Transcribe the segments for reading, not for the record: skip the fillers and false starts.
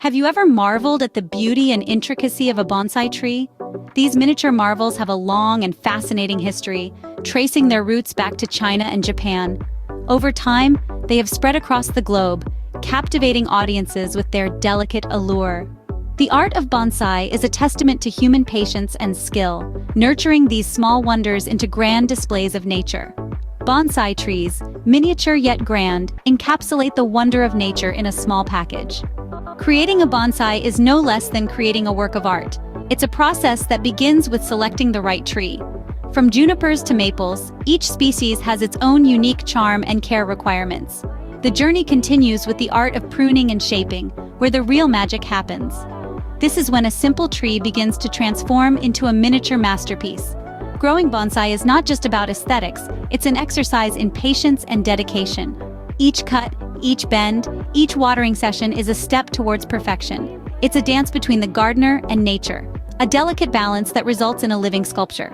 Have you ever marveled at the beauty and intricacy of a bonsai tree? These miniature marvels have a long and fascinating history, tracing their roots back to China and Japan. Over time, they have spread across the globe, captivating audiences with their delicate allure. The art of bonsai is a testament to human patience and skill, nurturing these small wonders into grand displays of nature. Bonsai trees, miniature yet grand, encapsulate the wonder of nature in a small package. Creating a bonsai is no less than creating a work of art. It's a process that begins with selecting the right tree. From junipers to maples, each species has its own unique charm and care requirements. The journey continues with the art of pruning and shaping, where the real magic happens. This is when a simple tree begins to transform into a miniature masterpiece. Growing bonsai is not just about aesthetics, it's an exercise in patience and dedication. Each cut, each bend, each watering session is a step towards perfection. It's a dance between the gardener and nature, a delicate balance that results in a living sculpture.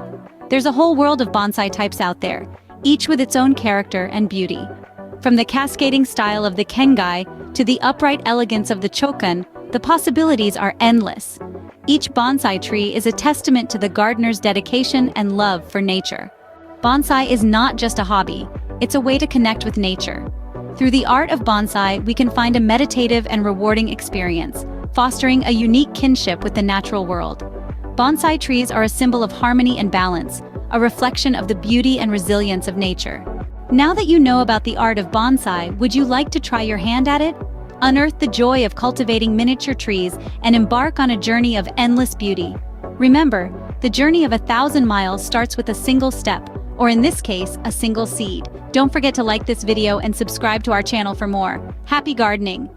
There's a whole world of bonsai types out there, each with its own character and beauty. From the cascading style of the kengai to the upright elegance of the chokan, the possibilities are endless. Each bonsai tree is a testament to the gardener's dedication and love for nature. Bonsai is not just a hobby, it's a way to connect with nature. Through the art of bonsai, we can find a meditative and rewarding experience, fostering a unique kinship with the natural world. Bonsai trees are a symbol of harmony and balance, a reflection of the beauty and resilience of nature. Now that you know about the art of bonsai, would you like to try your hand at it? Unearth the joy of cultivating miniature trees and embark on a journey of endless beauty. Remember, the journey of 1,000 miles starts with a single step, or in this case, a single seed. Don't forget to like this video and subscribe to our channel for more. Happy gardening!